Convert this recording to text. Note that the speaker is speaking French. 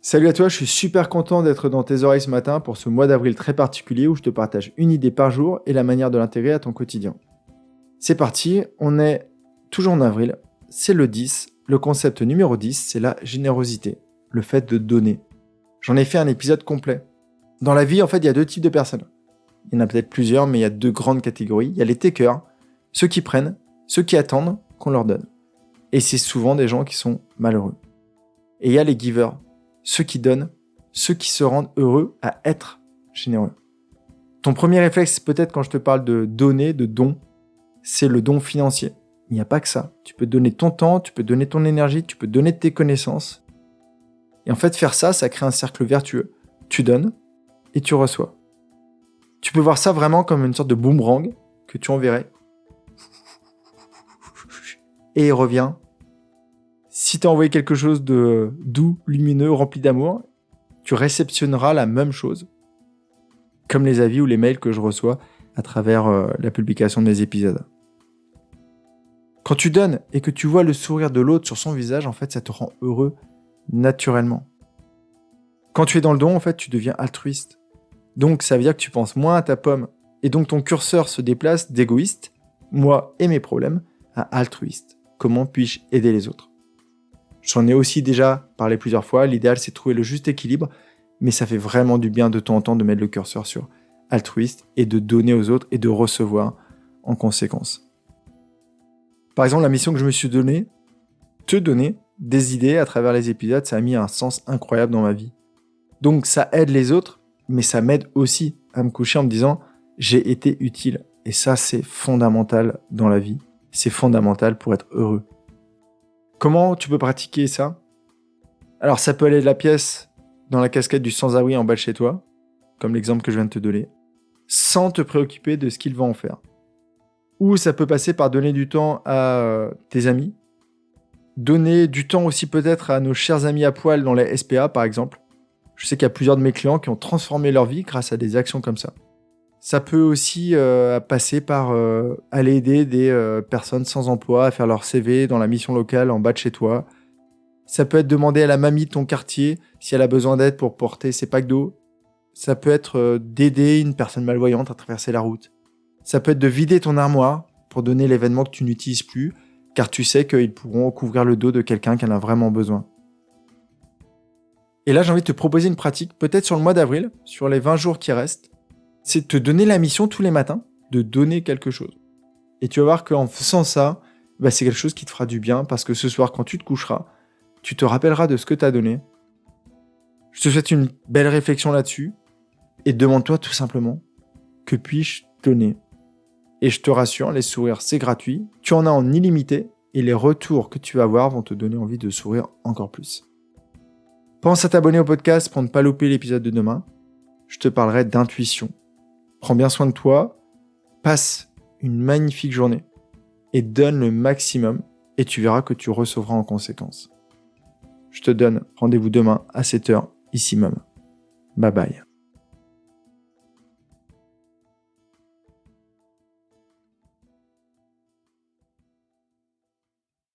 Salut à toi, je suis super content d'être dans tes oreilles ce matin pour ce mois d'avril très particulier où je te partage une idée par jour et la manière de l'intégrer à ton quotidien. C'est parti, on est toujours en avril, c'est le 10, le concept numéro 10, c'est la générosité, le fait de donner. J'en ai fait un épisode complet. Dans la vie, en fait, il y a deux types de personnes. Il y en a peut-être plusieurs, mais il y a deux grandes catégories. Il y a les takers, ceux qui prennent, ceux qui attendent qu'on leur donne. Et c'est souvent des gens qui sont malheureux. Et il y a les givers, ceux qui donnent, ceux qui se rendent heureux à être généreux. Ton premier réflexe, peut-être quand je te parle de donner, de don, c'est le don financier. Il n'y a pas que ça. Tu peux donner ton temps, tu peux donner ton énergie, tu peux donner tes connaissances. Et en fait, faire ça, ça crée un cercle vertueux. Tu donnes et tu reçois. Tu peux voir ça vraiment comme une sorte de boomerang que tu enverrais. Et il revient. Si tu as envoyé quelque chose de doux, lumineux, rempli d'amour, tu réceptionneras la même chose. Comme les avis ou les mails que je reçois à travers la publication de mes épisodes. Quand tu donnes et que tu vois le sourire de l'autre sur son visage, en fait, ça te rend heureux naturellement. Quand tu es dans le don, en fait, tu deviens altruiste. Donc, ça veut dire que tu penses moins à ta pomme. Et donc, ton curseur se déplace d'égoïste, moi et mes problèmes, à altruiste. Comment puis-je aider les autres ? J'en ai aussi déjà parlé plusieurs fois. L'idéal, c'est de trouver le juste équilibre. Mais ça fait vraiment du bien de temps en temps de mettre le curseur sur altruiste et de donner aux autres et de recevoir en conséquence. Par exemple, la mission que je me suis donnée, te donner des idées à travers les épisodes, ça a mis un sens incroyable dans ma vie. Donc ça aide les autres, mais ça m'aide aussi à me coucher en me disant j'ai été utile. Et ça, c'est fondamental dans la vie. C'est fondamental pour être heureux. Comment tu peux pratiquer ça ? Alors ça peut aller de la pièce dans la casquette du sans-abri en bas de chez toi, comme l'exemple que je viens de te donner, sans te préoccuper de ce qu'il va en faire. Ou ça peut passer par donner du temps à tes amis, donner du temps aussi peut-être à nos chers amis à poil dans les SPA par exemple. Je sais qu'il y a plusieurs de mes clients qui ont transformé leur vie grâce à des actions comme ça. Ça peut aussi passer par aller aider des personnes sans emploi à faire leur CV dans la mission locale en bas de chez toi. Ça peut être demander à la mamie de ton quartier si elle a besoin d'aide pour porter ses packs d'eau. Ça peut être d'aider une personne malvoyante à traverser la route. Ça peut être de vider ton armoire pour donner l'événement que tu n'utilises plus, car tu sais qu'ils pourront couvrir le dos de quelqu'un qui en a vraiment besoin. Et là, j'ai envie de te proposer une pratique, peut-être sur le mois d'avril, sur les 20 jours qui restent. C'est de te donner la mission tous les matins, de donner quelque chose. Et tu vas voir qu'en faisant ça, c'est quelque chose qui te fera du bien, parce que ce soir, quand tu te coucheras, tu te rappelleras de ce que tu as donné. Je te souhaite une belle réflexion là-dessus, et demande-toi tout simplement, que puis-je donner ? Et je te rassure, les sourires, c'est gratuit, tu en as en illimité, et les retours que tu vas avoir vont te donner envie de sourire encore plus. Pense à t'abonner au podcast pour ne pas louper l'épisode de demain. Je te parlerai d'intuition. Prends bien soin de toi, passe une magnifique journée et donne le maximum et tu verras que tu recevras en conséquence. Je te donne rendez-vous demain à 7h ici même. Bye bye.